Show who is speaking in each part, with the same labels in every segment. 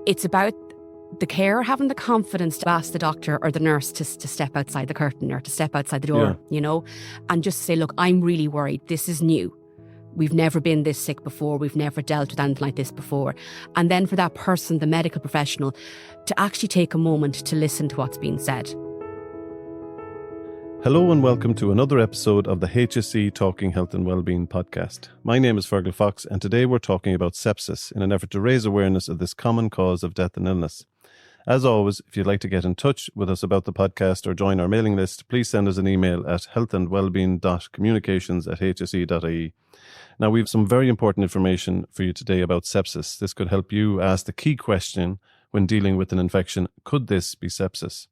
Speaker 1: It's about the carer having the confidence to ask the doctor or the nurse to step outside the curtain or to step outside the door, and just say, look, I'm really worried. This is new. We've never been this sick before. We've never dealt with anything like this before. And then for that person, the medical professional, to actually take a moment to listen to what's being said.
Speaker 2: Hello and welcome to another episode of the HSE Talking Health and Wellbeing podcast. My name is Fergal Fox and today we're talking about sepsis in an effort to raise awareness of this common cause of death and illness. As always, if you'd like to get in touch with us about the podcast or join our mailing list, please send us an email at healthandwellbeing.communications@hse.ie. Now, we have some very important information for you today about sepsis. This could help you ask the key question when dealing with an infection: could this be sepsis?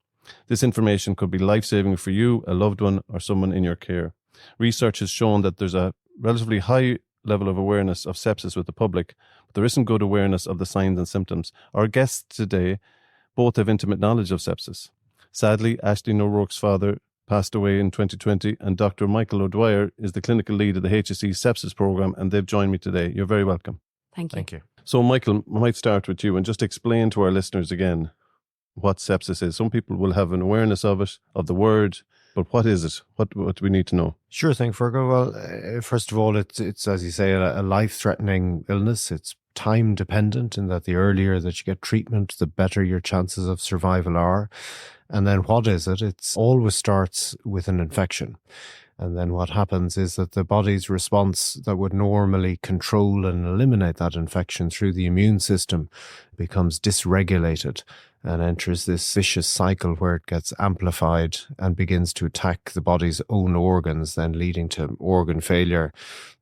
Speaker 2: This information could be life-saving for you, a loved one, or someone in your care. Research has shown that there's a relatively high level of awareness of sepsis with the public, but there isn't good awareness of the signs and symptoms. Our guests today both have intimate knowledge of sepsis. Sadly, Aisling O'Rourke's father passed away in 2020, and Dr. Michael O'Dwyer is the clinical lead of the HSE Sepsis Programme, and they've joined me today. You're very welcome.
Speaker 1: Thank you.
Speaker 3: Thank you.
Speaker 2: So, Michael, I might start with you and just explain to our listeners again what sepsis is. Some people will have an awareness of it, of the word, but what is it? What do we need to know?
Speaker 3: Sure thing, Fergal. Well, first of all, it's as you say, a life-threatening illness. It's time-dependent in that the earlier that you get treatment, the better your chances of survival are. And then what is it? It always starts with an infection. And then what happens is that the body's response that would normally control and eliminate that infection through the immune system becomes dysregulated and enters this vicious cycle where it gets amplified and begins to attack the body's own organs, then leading to organ failure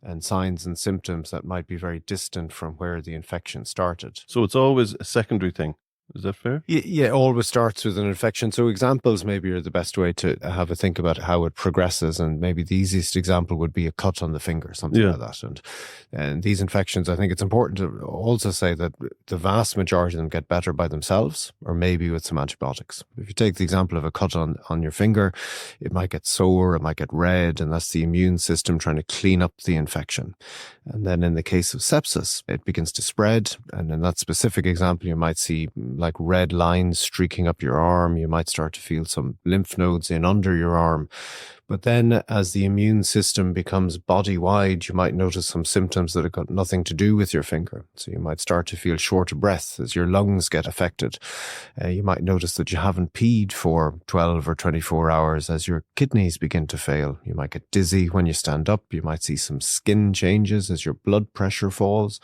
Speaker 3: and signs and symptoms that might be very distant from where the infection started.
Speaker 2: So it's always a secondary thing. Is that fair?
Speaker 3: Yeah, it always starts with an infection. So examples maybe are the best way to have a think about how it progresses. And maybe the easiest example would be a cut on the finger, something like that. And these infections, I think it's important to also say that the vast majority of them get better by themselves or maybe with some antibiotics. If you take the example of a cut on your finger, it might get sore, it might get red, and that's the immune system trying to clean up the infection. And then in the case of sepsis, it begins to spread. And in that specific example, you might see like red lines streaking up your arm. You might start to feel some lymph nodes in under your arm. But then as the immune system becomes body-wide, you might notice some symptoms that have got nothing to do with your finger. So you might start to feel short of breath as your lungs get affected. You might notice that you haven't peed for 12 or 24 hours as your kidneys begin to fail. You might get dizzy when you stand up. You might see some skin changes as your blood pressure falls.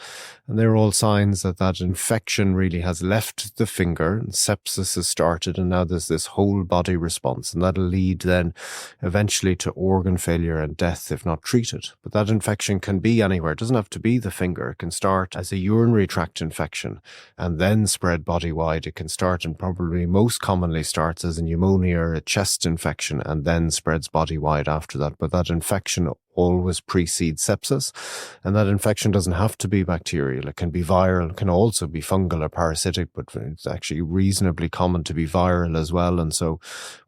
Speaker 3: And they're all signs that that infection really has left the finger and sepsis has started. And now there's this whole body response. And that'll lead then eventually to organ failure and death if not treated. But that infection can be anywhere. It doesn't have to be the finger. It can start as a urinary tract infection and then spread body-wide. It can start, and probably most commonly starts, as a pneumonia or a chest infection and then spreads body-wide after that. But that infection always precedes sepsis, and that infection doesn't have to be bacterial. It can be viral, it can also be fungal or parasitic, but it's actually reasonably common to be viral as well. And so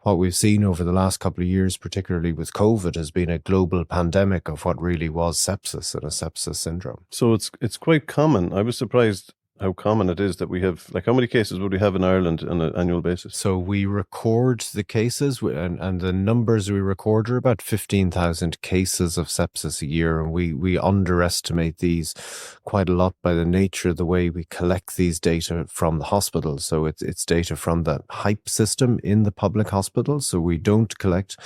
Speaker 3: what we've seen over the last couple of years, particularly with COVID, has been a global pandemic of what really was sepsis and a sepsis syndrome.
Speaker 2: So it's quite common. I was surprised how common it is that we have, like, how many cases would we have in Ireland on an annual basis?
Speaker 3: So we record the cases, and the numbers we record are about 15,000 cases of sepsis a year. And we underestimate these quite a lot by the nature of the way we collect these data from the hospitals. So it's data from the HYPE system in the public hospitals. So we don't collect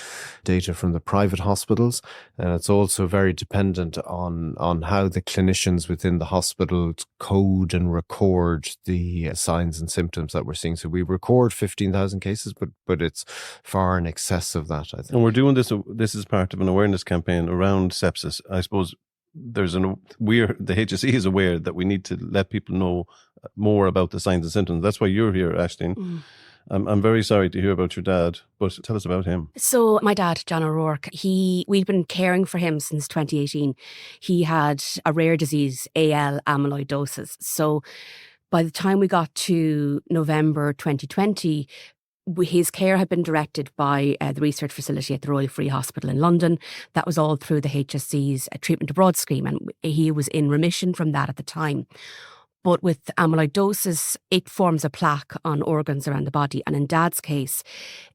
Speaker 3: data from the private hospitals. And it's also very dependent on how the clinicians within the hospitals code and record the signs and symptoms that we're seeing. So we record 15,000 cases, but it's far in excess of that, I think.
Speaker 2: And we're doing this is part of an awareness campaign around sepsis. I suppose the HSE is aware that we need to let people know more about the signs and symptoms. That's why you're here, Aisling. I'm very sorry to hear about your dad, but tell us about him.
Speaker 1: So my dad, John O'Rourke, we'd been caring for him since 2018. He had a rare disease, AL amyloidosis. So by the time we got to November 2020, his care had been directed by the research facility at the Royal Free Hospital in London. That was all through the HSE's treatment abroad scheme, and he was in remission from that at the time. But with amyloidosis, it forms a plaque on organs around the body. And in Dad's case,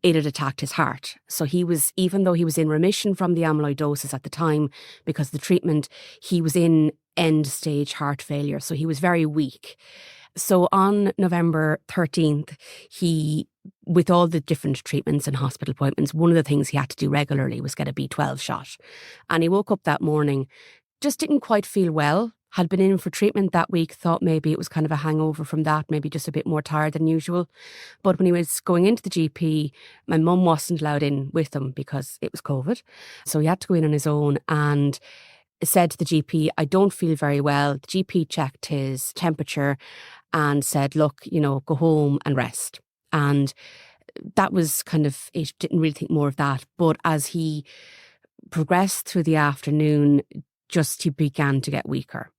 Speaker 1: it had attacked his heart. So he was, even though he was in remission from the amyloidosis at the time, because of the treatment, he was in end stage heart failure. So he was very weak. So on November 13th, with all the different treatments and hospital appointments, one of the things he had to do regularly was get a B12 shot. And he woke up that morning, just didn't quite feel well, had been in for treatment that week, thought maybe it was kind of a hangover from that, maybe just a bit more tired than usual. But when he was going into the GP, my mum wasn't allowed in with him because it was COVID. So he had to go in on his own and said to the GP, I don't feel very well. The GP checked his temperature and said, look, go home and rest. And that was kind of it. Didn't really think more of that. But as he progressed through the afternoon, he began to get weaker.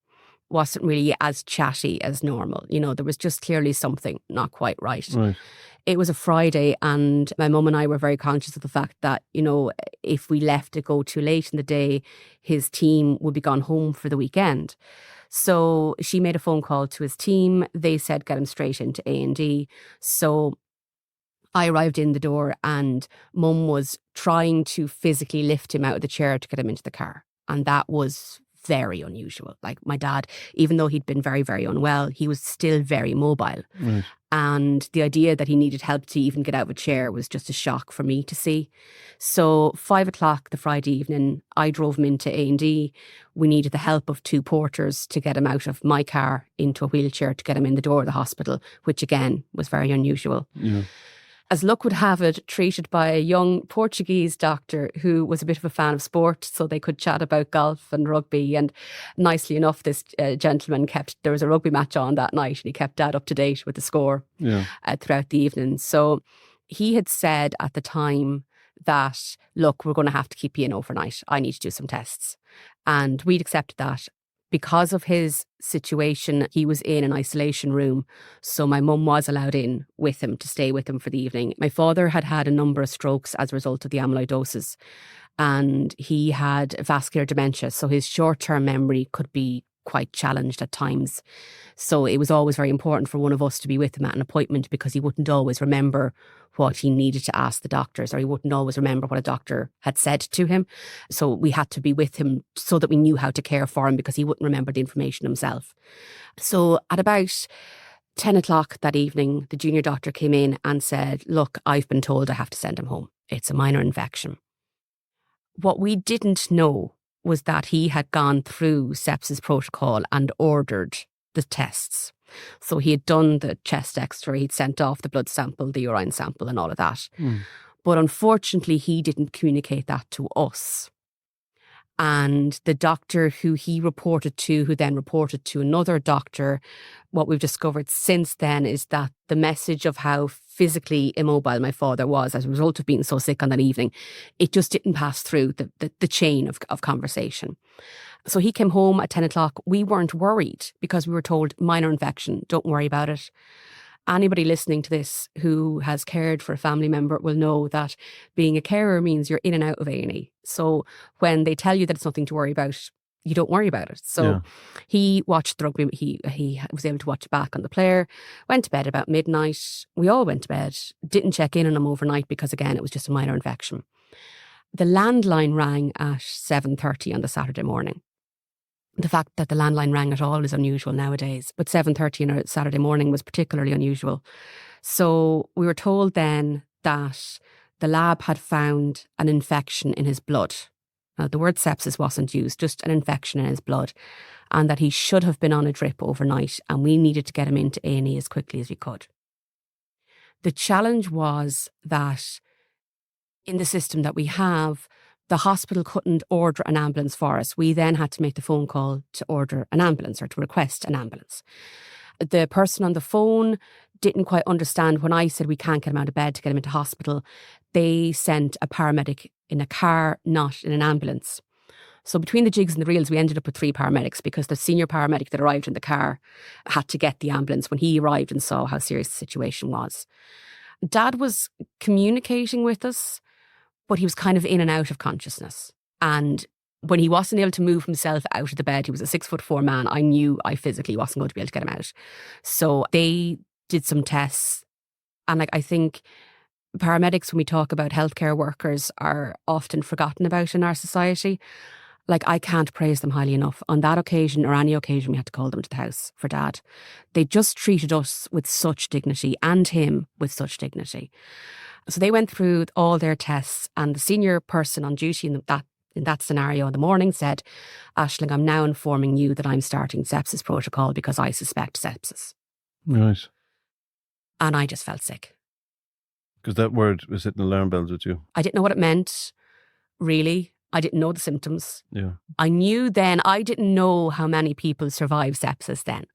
Speaker 1: Wasn't really as chatty as normal. There was just clearly something not quite right. It was a Friday, and my mum and I were very conscious of the fact that, if we left it go too late in the day, his team would be gone home for the weekend. So she made a phone call to his team. They said, get him straight into A&E. So I arrived in the door and Mum was trying to physically lift him out of the chair to get him into the car. And that was very unusual. Like, my dad, even though he'd been very, very unwell, he was still very mobile. And the idea that he needed help to even get out of a chair was just a shock for me to see. So 5:00 the Friday evening, I drove him into A&E. We needed the help of 2 porters to get him out of my car into a wheelchair to get him in the door of the hospital, which again was very unusual. As luck would have it, treated by a young Portuguese doctor who was a bit of a fan of sport, so they could chat about golf and rugby. And nicely enough, this gentleman there was a rugby match on that night, and he kept Dad up to date with the score throughout the evening. So he had said at the time that, look, we're going to have to keep you in overnight. I need to do some tests. And we'd accepted that. Because of his situation, he was in an isolation room. So my mum was allowed in with him to stay with him for the evening. My father had had a number of strokes as a result of the amyloidosis, and he had vascular dementia. So his short-term memory could be quite challenged at times. So it was always very important for one of us to be with him at an appointment, because he wouldn't always remember what he needed to ask the doctors, or he wouldn't always remember what a doctor had said to him. So we had to be with him so that we knew how to care for him, because he wouldn't remember the information himself. So at about 10:00 that evening, the junior doctor came in and said, look, I've been told I have to send him home. It's a minor infection. What we didn't know was that he had gone through sepsis protocol and ordered the tests. So he had done the chest x-ray, he'd sent off the blood sample, the urine sample and all of that. But unfortunately, he didn't communicate that to us. And the doctor who he reported to, who then reported to another doctor, what we've discovered since then is that the message of how physically immobile my father was as a result of being so sick on that evening, it just didn't pass through the chain of conversation. So he came home at 10:00. We weren't worried because we were told minor infection, don't worry about it. Anybody listening to this who has cared for a family member will know that being a carer means you're in and out of A&E. So when they tell you that it's nothing to worry about, you don't worry about it. So he watched the rugby. He was able to watch it back on the player, went to bed about midnight. We all went to bed, didn't check in on him overnight because, again, it was just a minor infection. The landline rang at 7:30 on the Saturday morning. The fact that the landline rang at all is unusual nowadays, but 7:30 on a Saturday morning was particularly unusual. So we were told then that the lab had found an infection in his blood. Now, the word sepsis wasn't used, just an infection in his blood, and that he should have been on a drip overnight, and we needed to get him into A&E as quickly as we could. The challenge was that in the system that we have, the hospital couldn't order an ambulance for us. We then had to make the phone call to order an ambulance or to request an ambulance. The person on the phone didn't quite understand when I said we can't get him out of bed to get him into hospital. They sent a paramedic in a car, not in an ambulance. So between the jigs and the reels, we ended up with 3 paramedics because the senior paramedic that arrived in the car had to get the ambulance when he arrived and saw how serious the situation was. Dad was communicating with us, but he was kind of in and out of consciousness. And When he wasn't able to move himself out of the bed, he was a 6'4" man. I knew I physically wasn't going to be able to get him out. So they did some tests. And I think paramedics, when we talk about healthcare workers, are often forgotten about in our society. I can't praise them highly enough. On that occasion or any occasion, we had to call them to the house for Dad. They just treated us with such dignity and him with such dignity. So they went through all their tests, and the senior person on duty in that scenario in the morning said, Aisling, I'm now informing you that I'm starting sepsis protocol because I suspect sepsis.
Speaker 2: Right.
Speaker 1: And I just felt sick.
Speaker 2: Because that word was hitting alarm bells with you.
Speaker 1: I didn't know what it meant, really. I didn't know the symptoms.
Speaker 2: Yeah.
Speaker 1: I knew then, I didn't know how many people survive sepsis then.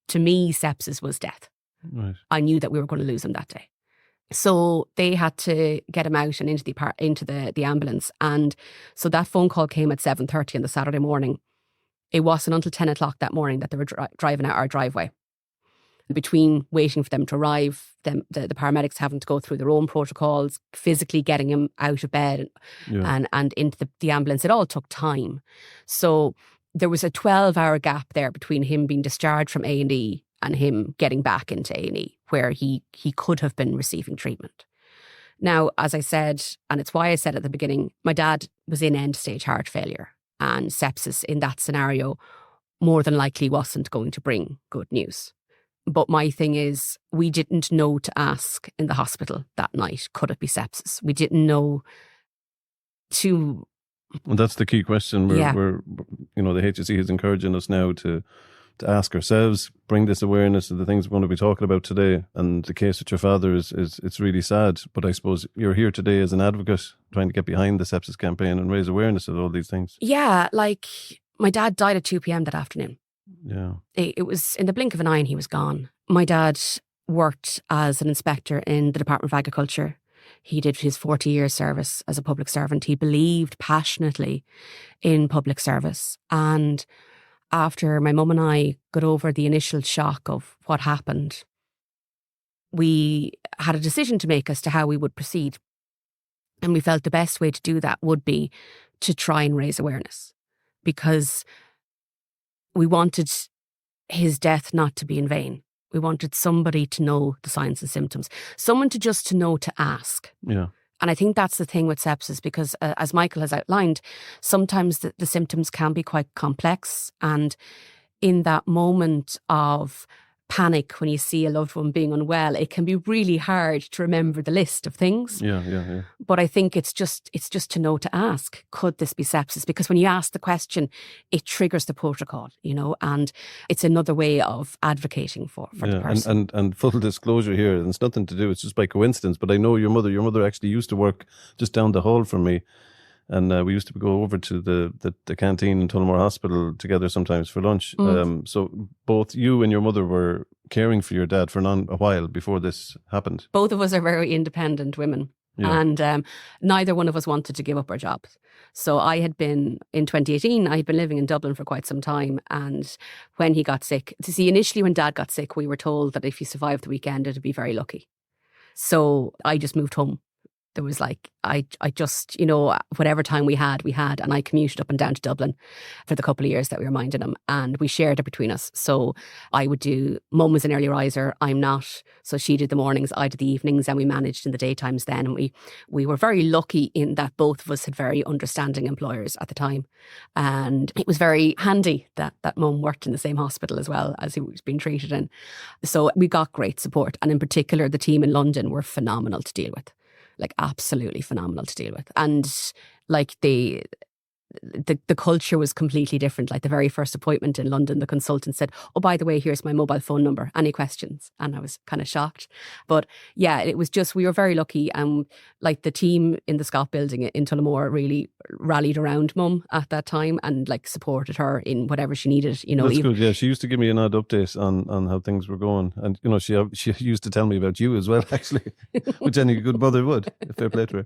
Speaker 1: To me, sepsis was death.
Speaker 2: Right.
Speaker 1: I knew that we were going to lose him that day. So they had to get him out and into the ambulance. And so that phone call came at 7:30 on the Saturday morning. It wasn't until 10 o'clock that morning that they were driving out our driveway. Between waiting for them to arrive, the paramedics having to go through their own protocols, physically getting him out of bed and into the ambulance, it all took time. So there was a 12-hour gap there between him being discharged from A&E and him getting back into A&E, where he could have been receiving treatment. Now, as I said, and it's why I said at the beginning, my dad was in end-stage heart failure, and sepsis in that scenario more than likely wasn't going to bring good news. But my thing is, we didn't know to ask in the hospital that night, could it be sepsis? We didn't know to...
Speaker 2: And that's the key question. We're the HSE is encouraging us now to ask ourselves, bring this awareness to the things we're going to be talking about today. And the case with your father is it's really sad. But I suppose you're here today as an advocate, trying to get behind the sepsis campaign and raise awareness of all these things.
Speaker 1: Yeah, my dad died at 2 p.m. that afternoon.
Speaker 2: Yeah.
Speaker 1: It was in the blink of an eye and he was gone. My dad worked as an inspector in the Department of Agriculture. He did his 40-year service as a public servant. He believed passionately in public service. And after my mum and I got over the initial shock of what happened, we had a decision to make as to how we would proceed. And we felt the best way to do that would be to try and raise awareness, because we wanted his death not to be in vain. We wanted somebody to know the signs and symptoms, someone to know to ask.
Speaker 2: Yeah.
Speaker 1: And I think that's the thing with sepsis, because as Michael has outlined, sometimes the symptoms can be quite complex. And in that moment of panic, when you see a loved one being unwell, it can be really hard to remember the list of things.
Speaker 2: Yeah.
Speaker 1: But I think it's just to know to ask, could this be sepsis? Because when you ask the question, it triggers the protocol, and it's another way of advocating for the person.
Speaker 2: And full disclosure here, and it's nothing to do, it's just by coincidence, but I know your mother actually used to work just down the hall from me. And we used to go over to the canteen in Tullamore Hospital together sometimes for lunch. So both you and your mother were caring for your dad for a while before this happened.
Speaker 1: Both of us are very independent women. Yeah. And neither one of us wanted to give up our jobs. So in 2018, I had been living in Dublin for quite some time. And when he got sick, initially when Dad got sick, we were told that if he survived the weekend, it'd be very lucky. So I just moved home. There was I just, whatever time we had, and I commuted up and down to Dublin for the couple of years that we were minding him, and we shared it between us. So I would do, Mum was an early riser, I'm not. So she did the mornings, I did the evenings, and we managed in the daytimes then. And we were very lucky in that both of us had very understanding employers at the time. And it was very handy that Mum worked in the same hospital as well as he was being treated in. So we got great support. And in particular, the team in London were phenomenal to deal with. Absolutely phenomenal to deal with. And the culture was completely different. The very first appointment in London, the consultant said, "Oh, by the way, here's my mobile phone number. Any questions?" And I was kind of shocked. But yeah, it was just, we were very lucky. And the team in the Scott building in Tullamore really rallied around Mum at that time and supported her in whatever she needed.
Speaker 2: That's good. Yeah, she used to give me an odd update on how things were going. And, she used to tell me about you as well, actually, which any good mother would, if fair play to her.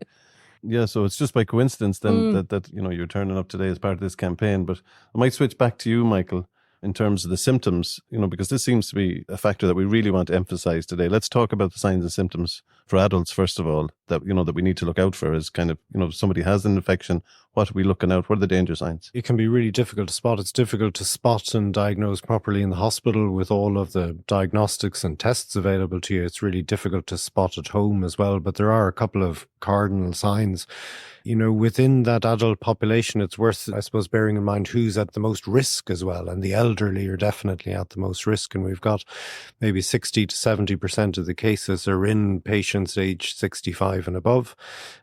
Speaker 2: Yeah, so it's just by coincidence then that you're turning up today as part of this campaign. But I might switch back to you, Michael, in terms of the symptoms, because this seems to be a factor that we really want to emphasize today. Let's talk about the signs and symptoms for adults, first of all. that, that we need to look out for is kind of, if somebody has an infection, what are we looking out? What are the danger signs?
Speaker 3: It can be really difficult to spot. It's difficult to spot and diagnose properly in the hospital with all of the diagnostics and tests available to you. It's really difficult to spot at home as well. But there are a couple of cardinal signs. Within that adult population, it's worth, I suppose, bearing in mind who's at the most risk as well. And the elderly are definitely at the most risk. And we've got maybe 60 to 70% of the cases are in patients aged 65 and above.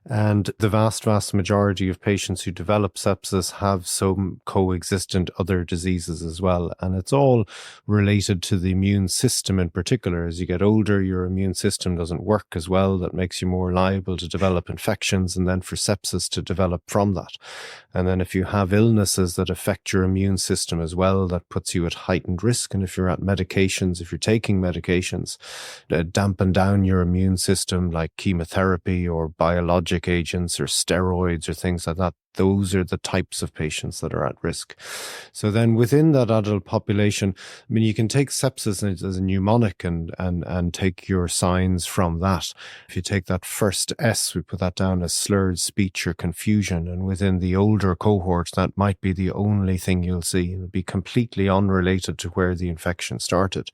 Speaker 3: And the vast, vast majority of patients who develop sepsis have some coexistent other diseases as well. And it's all related to the immune system in particular. As you get older, your immune system doesn't work as well. That makes you more liable to develop infections and then for sepsis to develop from that. And then if you have illnesses that affect your immune system as well, that puts you at heightened risk. And if you're at medications, if you're taking medications that dampen down your immune system, like chemotherapy or biologic agents or steroids or things like that, those are the types of patients that are at risk. So then within that adult population, you can take sepsis as a mnemonic and take your signs from that. If you take that first S, we put that down as slurred speech or confusion. And within the older cohorts, that might be the only thing you'll see. It'll be completely unrelated to where the infection started.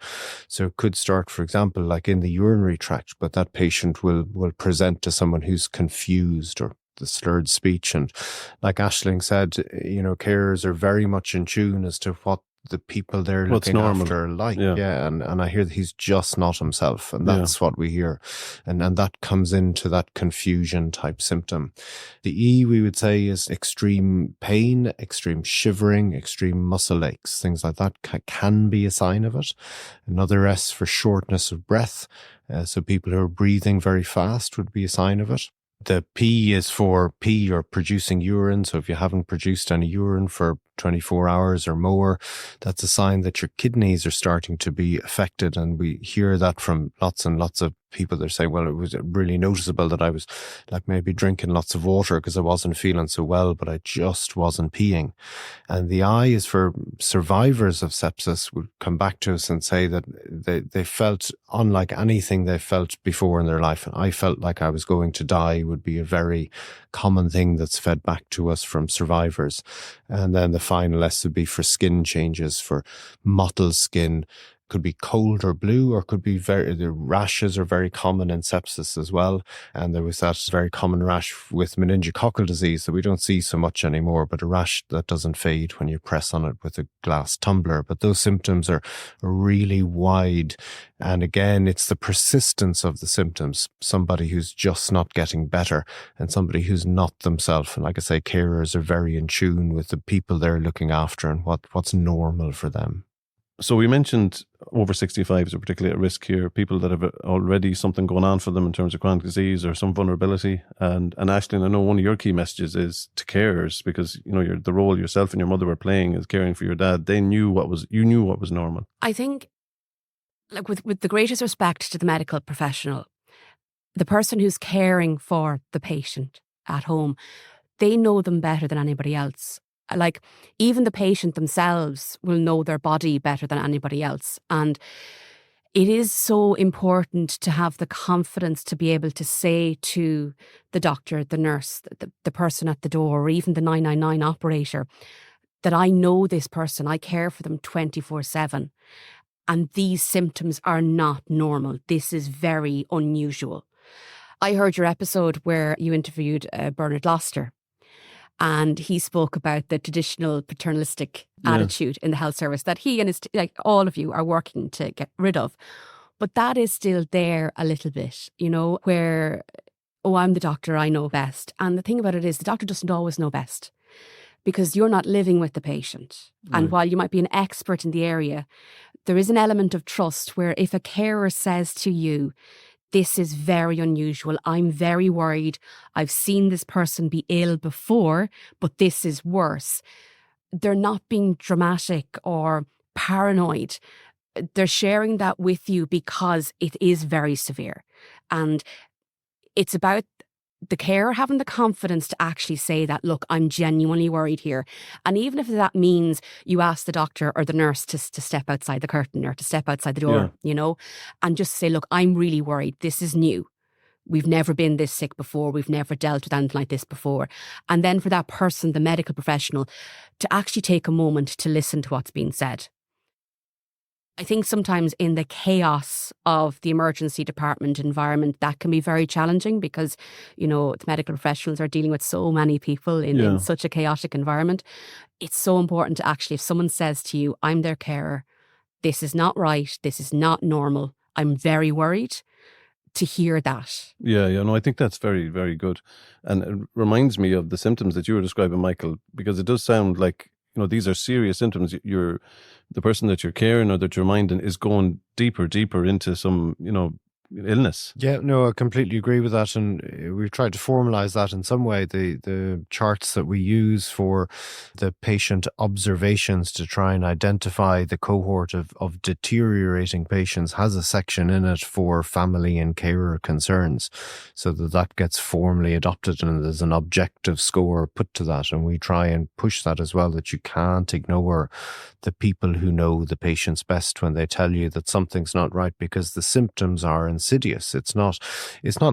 Speaker 3: So it could start, for example, like in the urinary tract, but that patient will present to someone who's confused or the slurred speech. And like Aisling said, carers are very much in tune as to what the people they're looking after like. Yeah. And I hear that he's just not himself. And that's what we hear. And that comes into that confusion type symptom. The E, we would say, is extreme pain, extreme shivering, extreme muscle aches. Things like that can be a sign of it. Another S for shortness of breath. So people who are breathing very fast would be a sign of it. The P is for pee or producing urine. So if you haven't produced any urine for 24 hours or more, that's a sign that your kidneys are starting to be affected. And we hear that from lots and lots of people. They're saying, well, it was really noticeable that I was like maybe drinking lots of water because I wasn't feeling so well, but I just wasn't peeing. And the I is for survivors of sepsis would come back to us and say that they felt unlike anything they felt before in their life. And I felt like I was going to die would be a very common thing that's fed back to us from survivors. And then the final S would be for skin changes, for mottled skin. Could be cold or blue, or could be the rashes are very common in sepsis as well. And there was that very common rash with meningococcal disease that we don't see so much anymore, but a rash that doesn't fade when you press on it with a glass tumbler. But those symptoms are really wide. And again, it's the persistence of the symptoms. Somebody who's just not getting better and somebody who's not themselves. And like I say, carers are very in tune with the people they're looking after and what's normal for them.
Speaker 2: So we mentioned over 65s are particularly at risk here, people that have already something going on for them in terms of chronic disease or some vulnerability. And Aisling, I know one of your key messages is to carers, because the role yourself and your mother were playing is caring for your dad. You knew what was normal.
Speaker 1: I think, like with the greatest respect to the medical professional, the person who's caring for the patient at home, they know them better than anybody else. Like, even the patient themselves will know their body better than anybody else. And it is so important to have the confidence to be able to say to the doctor, the nurse, the person at the door, or even the 999 operator, that I know this person, I care for them 24/7. And these symptoms are not normal. This is very unusual. I heard your episode where you interviewed Bernard Gloster. And he spoke about the traditional paternalistic attitude in the health service that he and his, like all of you, are working to get rid of. But that is still there a little bit, where, I'm the doctor, I know best. And the thing about it is the doctor doesn't always know best, because you're not living with the patient. And while you might be an expert in the area, there is an element of trust where if a carer says to you, this is very unusual, I'm very worried, I've seen this person be ill before, but this is worse. They're not being dramatic or paranoid. They're sharing that with you because it is very severe. And it's about the carer having the confidence to actually say that, look, I'm genuinely worried here. And even if that means you ask the doctor or the nurse to step outside the curtain or to step outside the door, and just say, look, I'm really worried. This is new. We've never been this sick before. We've never dealt with anything like this before. And then for that person, the medical professional, to actually take a moment to listen to what's being said. I think sometimes in the chaos of the emergency department environment, that can be very challenging because, the medical professionals are dealing with so many people in such a chaotic environment. It's so important to actually, if someone says to you, I'm their carer, this is not right, this is not normal, I'm very worried, to hear that.
Speaker 2: Yeah, no, I think that's very, very good. And it reminds me of the symptoms that you were describing, Michael, because it does sound like, these are serious symptoms. The person that you're caring or that you're minding is going deeper into some, illness.
Speaker 3: Yeah, no, I completely agree with that. And we've tried to formalize that in some way. The charts that we use for the patient observations to try and identify the cohort of deteriorating patients has a section in it for family and carer concerns, so that gets formally adopted and there's an objective score put to that. And we try and push that as well, that you can't ignore the people who know the patients best when they tell you that something's not right, because the symptoms are insidious. It's not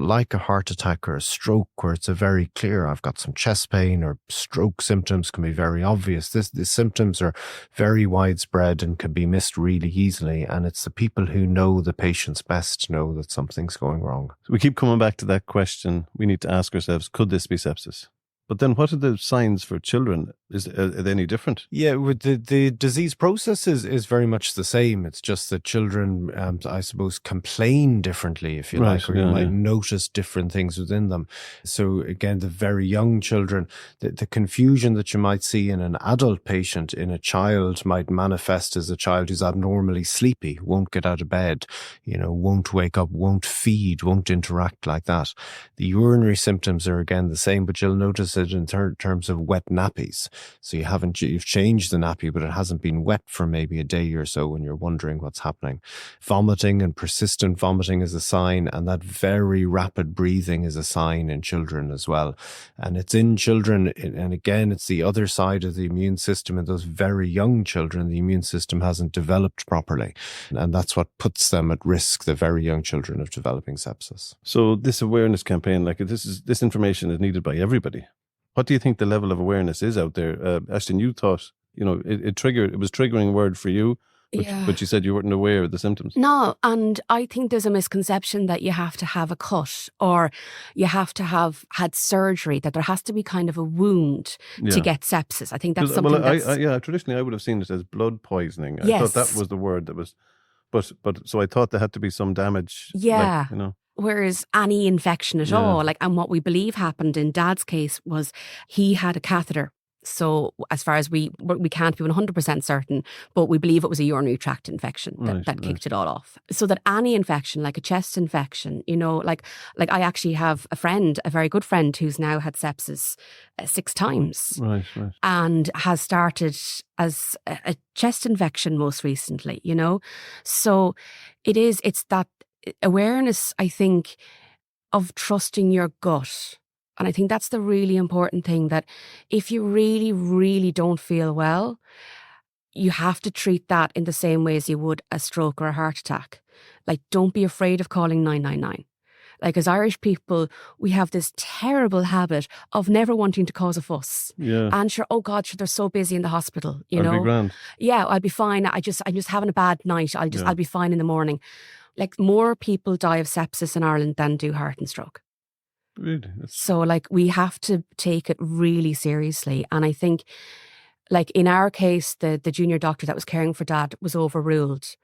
Speaker 3: like a heart attack or a stroke where it's a very clear, I've got some chest pain, or stroke symptoms can be very obvious. The symptoms are very widespread and can be missed really easily. And it's the people who know the patients best know that something's going wrong.
Speaker 2: We keep coming back to that question. We need to ask ourselves, could this be sepsis? But then what are the signs for children? Are they any different?
Speaker 3: Yeah, with the disease process is very much the same. It's just that children, I suppose, complain differently, if you like, or you might notice different things within them. So again, the very young children, the confusion that you might see in an adult patient in a child might manifest as a child who's abnormally sleepy, won't get out of bed, won't wake up, won't feed, won't interact like that. The urinary symptoms are again the same, but you'll notice it in terms of wet nappies. So you've changed the nappy, but it hasn't been wet for maybe a day or so when you're wondering what's happening. Vomiting and persistent vomiting is a sign, and that very rapid breathing is a sign in children as well. And it's in children, and again, it's the other side of the immune system. In those very young children, the immune system hasn't developed properly. And that's what puts them at risk, the very young children, of developing sepsis.
Speaker 2: So this awareness campaign, this information is needed by everybody. What do you think the level of awareness is out there? Aisling, you thought, it was triggering word for you, but you said you weren't aware of the symptoms.
Speaker 1: No, and I think there's a misconception that you have to have a cut or you have to have had surgery, that there has to be kind of a wound to get sepsis. I think that's something
Speaker 2: traditionally I would have seen it as blood poisoning.
Speaker 1: Yes.
Speaker 2: I thought that was the word that was, but so I thought there had to be some damage.
Speaker 1: Yeah. Whereas any infection at all, and what we believe happened in Dad's case was he had a catheter. So as far as we can't be 100% certain, but we believe it was a urinary tract infection that kicked it all off. So that any infection, like a chest infection, like I actually have a friend, a very good friend, who's now had sepsis 6 times.
Speaker 2: Right.
Speaker 1: And has started as a chest infection most recently, So it's that awareness, I think, of trusting your gut. And I think that's the really important thing, that if you really, really don't feel well, you have to treat that in the same way as you would a stroke or a heart attack. Like, don't be afraid of calling 999. Like, as Irish people, we have this terrible habit of never wanting to cause a fuss.
Speaker 2: Yeah.
Speaker 1: And sure, oh God, they're so busy in the hospital,
Speaker 2: I'll be grand.
Speaker 1: Yeah, I'll be fine. I'm just having a bad night. I'll be fine in the morning. Like, more people die of sepsis in Ireland than do heart and stroke.
Speaker 2: Really?
Speaker 1: So, we have to take it really seriously. And I think, in our case, the junior doctor that was caring for Dad was overruled.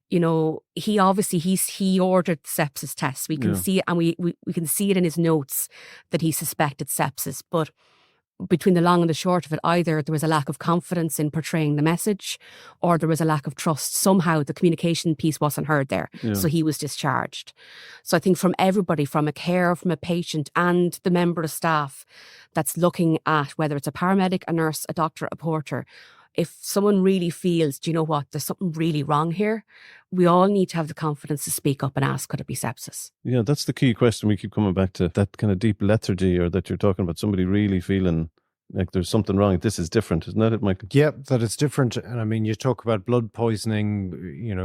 Speaker 1: He obviously, he ordered sepsis tests. We can see it, and we can see it in his notes that he suspected sepsis. But between the long and the short of it, either there was a lack of confidence in portraying the message, or there was a lack of trust. Somehow the communication piece wasn't heard there. Yeah. So he was discharged. So I think from everybody, from a carer, from a patient, and the member of staff that's looking at whether it's a paramedic, a nurse, a doctor, a porter, if someone really feels, do you know what, there's something really wrong here, we all need to have the confidence to speak up and ask, could it be sepsis?
Speaker 2: Yeah, that's the key question. We keep coming back to that kind of deep lethargy, or that you're talking about somebody really feeling like there's something wrong. This is different, isn't it, Michael?
Speaker 3: Yeah, that it's different. And I mean, you talk about blood poisoning,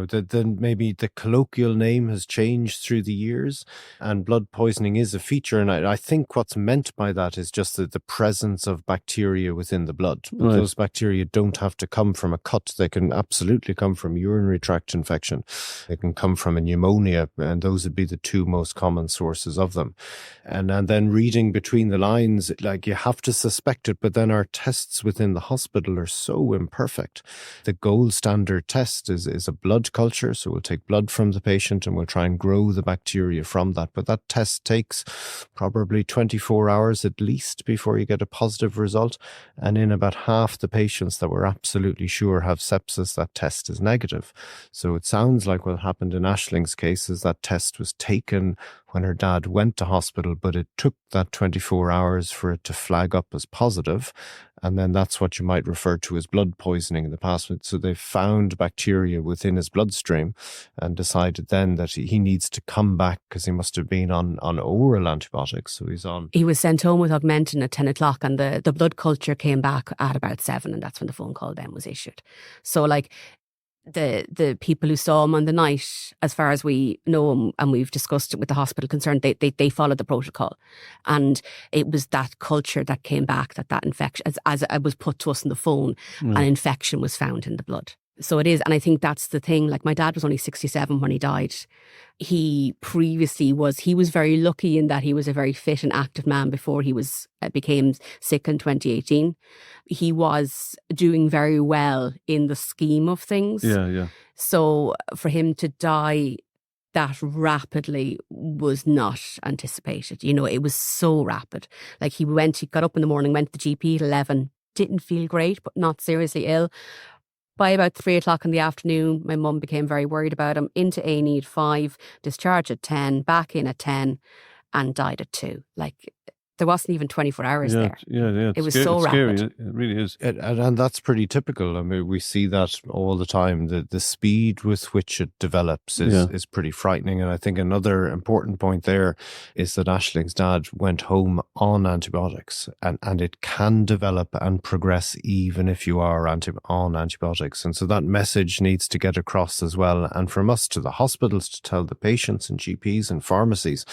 Speaker 3: then maybe the colloquial name has changed through the years, and blood poisoning is a feature. And I think what's meant by that is just the presence of bacteria within the blood. Right. Those bacteria don't have to come from a cut. They can absolutely come from urinary tract infection. They can come from a pneumonia, and those would be the two most common sources of them. And then reading between the lines, like you have to suspect it, but then our tests within the hospital are so imperfect. The gold standard test is a blood culture. So we'll take blood from the patient and we'll try and grow the bacteria from that. But that test takes probably 24 hours at least before you get a positive result. And in about half the patients that we're absolutely sure have sepsis, that test is negative. So it sounds like what happened in Aisling's case is that test was taken when her dad went to hospital, but it took that 24 hours for it to flag up as positive. And then that's what you might refer to as blood poisoning in the past. So they found bacteria within his bloodstream and decided then that he needs to come back because he must have been on oral antibiotics. So he was
Speaker 1: sent home with Augmentin at 10 o'clock and the blood culture came back at about 7, and that's when the phone call then was issued. So like the people who saw him on the night, as far as we know, and we've discussed it with the hospital concerned, they followed the protocol. And it was that culture that came back, that infection, as it was put to us on the phone, an infection was found in the blood. So it is, and I think that's the thing. Like my dad was only 67 when he died. He was very lucky in that he was a very fit and active man before he became sick in 2018. He was doing very well in the scheme of things.
Speaker 2: Yeah.
Speaker 1: So for him to die that rapidly was not anticipated. It was so rapid. Like he got up in the morning, went to the GP at 11, didn't feel great, but not seriously ill. By about 3 o'clock in the afternoon, my mum became very worried about him. Into A&E at 5, discharged at 10, back in at 10, and died at 2. Like, there wasn't even 24 hours there.
Speaker 2: Yeah.
Speaker 1: It was so rapid.
Speaker 2: Scary. It really is.
Speaker 3: And that's pretty typical. I mean, we see that all the time. The speed with which it develops is pretty frightening. And I think another important point there is that Aisling's dad went home on antibiotics. And it can develop and progress even if you are on antibiotics. And so that message needs to get across as well. And from us to the hospitals to tell the patients and GPs and pharmacies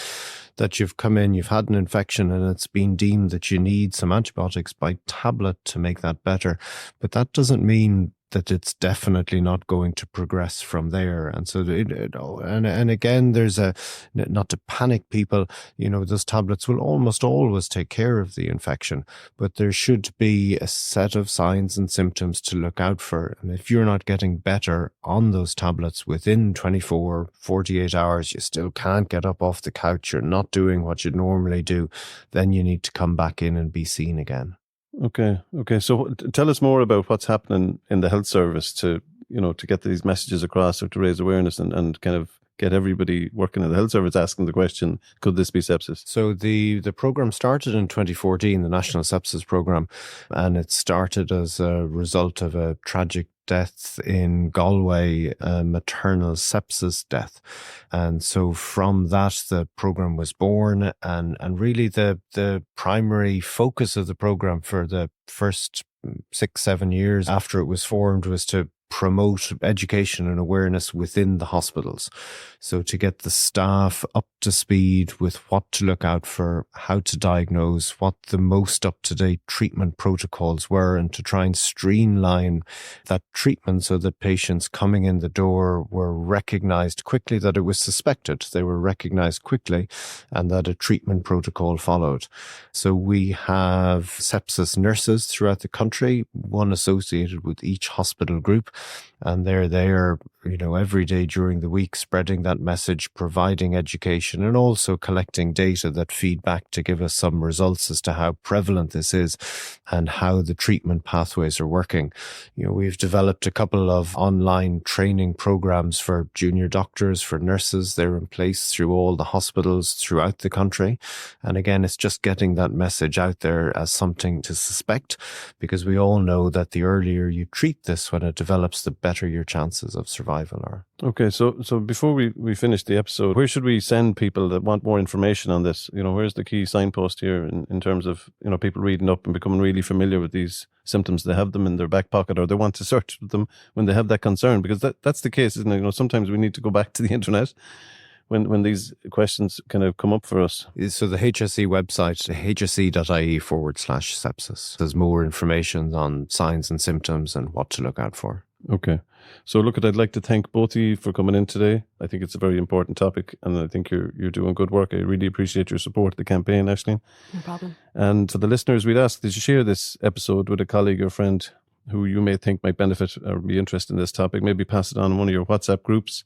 Speaker 3: that you've come in, you've had an infection, and it's been deemed that you need some antibiotics by tablet to make that better. But that doesn't mean that it's definitely not going to progress from there. And so, and again, there's not to panic people, those tablets will almost always take care of the infection, but there should be a set of signs and symptoms to look out for. And if you're not getting better on those tablets within 24, 48 hours, you still can't get up off the couch, you're not doing what you normally do, then you need to come back in and be seen again.
Speaker 2: Okay. So tell us more about what's happening in the health service to get these messages across or to raise awareness and kind of get everybody working in the health service asking the question, could this be sepsis? So the program started in 2014, the National Sepsis Program, and it started as a result of a tragic death in Galway, a maternal sepsis death. And so from that, the program was born, and really the primary focus of the program for the first 6-7 years after it was formed was to promote education and awareness within the hospitals. So to get the staff up to speed with what to look out for, how to diagnose, what the most up-to-date treatment protocols were, and to try and streamline that treatment so that patients coming in the door were recognized quickly that it was suspected. They were recognized quickly and that a treatment protocol followed. So we have sepsis nurses throughout the country, one associated with each hospital group, and they're there, every day during the week, spreading that message, providing education, and also collecting data that feed back to give us some results as to how prevalent this is and how the treatment pathways are working. We've developed a couple of online training programs for junior doctors, for nurses. They're in place through all the hospitals throughout the country. And again, it's just getting that message out there as something to suspect, because we all know that the earlier you treat this, when it develops, the better
Speaker 3: better your chances of survival are.
Speaker 2: Okay, so before we finish the episode, where should we send people that want more information on this? Where's the key signpost here in terms of, people reading up and becoming really familiar with these symptoms? They have them in their back pocket, or they want to search for them when they have that concern, because that's the case, isn't it? Sometimes we need to go back to the internet when these questions kind of come up for us.
Speaker 3: So the HSE website, hse.ie/sepsis, there's more information on signs and symptoms and what to look out for.
Speaker 2: Okay. So look, I'd like to thank both of you for coming in today. I think it's a very important topic, and I think you're doing good work. I really appreciate your support of the campaign, Aisling.
Speaker 1: No problem.
Speaker 2: And for the listeners, we'd ask that you share this episode with a colleague or friend who you may think might benefit or be interested in this topic. Maybe pass it on in one of your WhatsApp groups.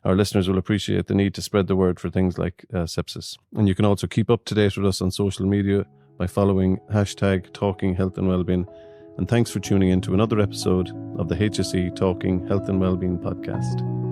Speaker 2: Our listeners will appreciate the need to spread the word for things like sepsis. And you can also keep up to date with us on social media by following #TalkingHealthAndWellbeing. And thanks for tuning in to another episode of the HSE Talking Health and Wellbeing podcast.